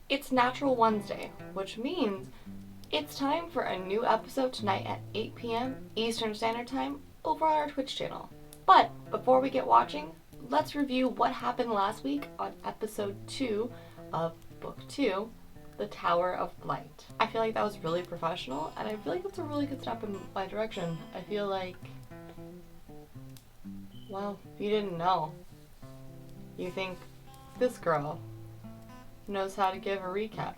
It's Natural Wednesday, which means it's time for a new episode tonight at 8 p.m. Eastern Standard Time over on our Twitch channel. But before we get watching, let's review what happened last week on episode 2 of Book 2, The Tower of Blight. I feel like that was really professional, and I feel like that's a really good step in my direction. I feel like, well, if you didn't know, you think this girl knows how to give a recap.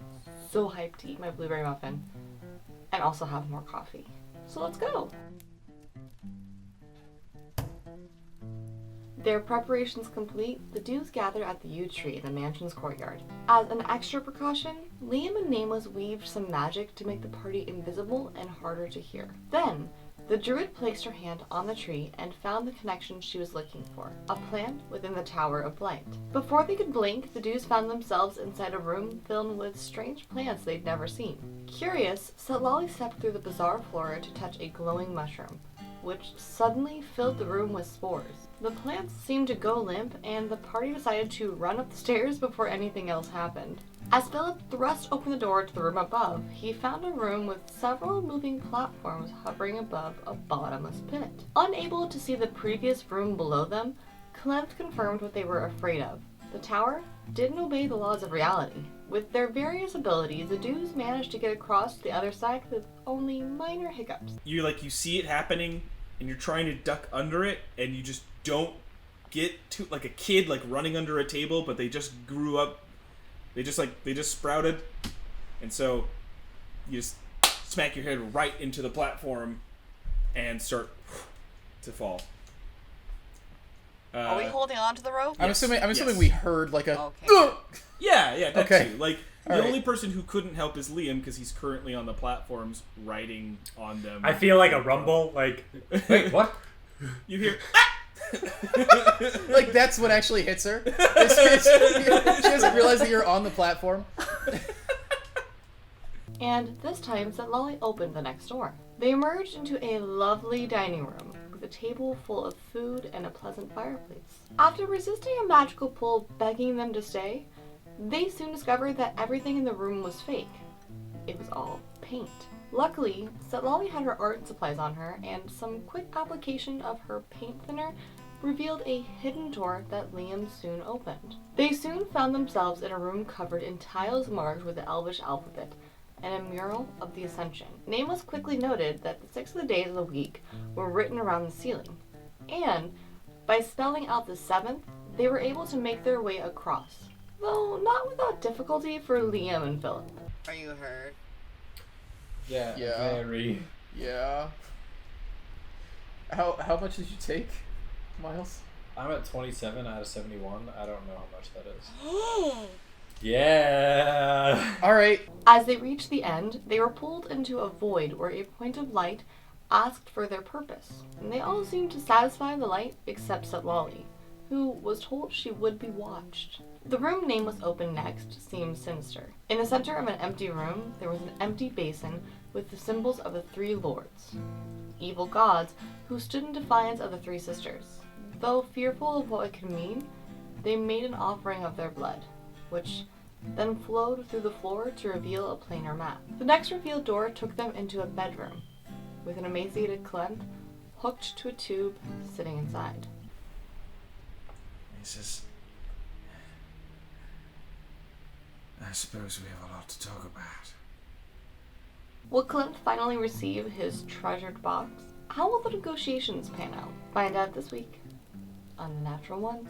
So hyped to eat my blueberry muffin and also have more coffee. So let's go! Their preparations complete, the dudes gather at the yew tree in the mansion's courtyard. As an extra precaution, Liam and Nameless weaved some magic to make the party invisible and harder to hear. Then, the druid placed her hand on the tree and found the connection she was looking for, a plant within the Tower of Blight. Before they could blink, the dudes found themselves inside a room filled with strange plants they'd never seen. Curious, Lolly stepped through the bizarre flora to touch a glowing mushroom, which suddenly filled the room with spores. The plants seemed to go limp, and the party decided to run up the stairs before anything else happened. As Philip thrust open the door to the room above, he found a room with several moving platforms hovering above a bottomless pit. Unable to see the previous room below them, Clem confirmed what they were afraid of. The tower didn't obey the laws of reality. With their various abilities, the dudes managed to get across to the other side with only minor hiccups. You see it happening, and you're trying to duck under it, and you just don't get to, like a kid running under a table, but they just grew up. They just sprouted, and so you just smack your head right into the platform and start to fall. Are we holding on to the rope? I'm assuming we heard like a. Okay. Yeah, that Okay. too. The only person who couldn't help is Liam because he's currently on the platforms, riding on them. I feel like a rumble. Wait, what? You hear? Like that's what actually hits her. She doesn't realize that you're on the platform. And this time, Lolly opened the next door. They emerged into a lovely dining room with a table full of food and a pleasant fireplace. After resisting a magical pull begging them to stay, they soon discovered that everything in the room was fake. It was all paint. Luckily, Lolly had her art supplies on her, and some quick application of her paint thinner revealed a hidden door that Liam soon opened. They soon found themselves in a room covered in tiles marked with the Elvish alphabet and a mural of the Ascension. Nameless quickly noted that the 6 of the days of the week were written around the ceiling, and by spelling out the 7th, they were able to make their way across, though not without difficulty for Liam and Philip. Are you hurt? Yeah. Very. Yeah. How much did you take, Miles? I'm at 27 out of 71. I don't know how much that is. Yeah. All right. As they reached the end, they were pulled into a void where a point of light asked for their purpose, and they all seemed to satisfy the light except Lolly, who was told she would be watched. The room Nameless opened next seemed sinister. In the center of an empty room, there was an empty basin with the symbols of the 3 lords, evil gods who stood in defiance of the 3 sisters. Though fearful of what it could mean, they made an offering of their blood, which then flowed through the floor to reveal a planar map. The next revealed door took them into a bedroom, with an emaciated Clem hooked to a tube sitting inside. He says, I suppose we have a lot to talk about. Will Clint finally receive his treasured box? How will the negotiations pan out? Find out this week on The Natural Ones.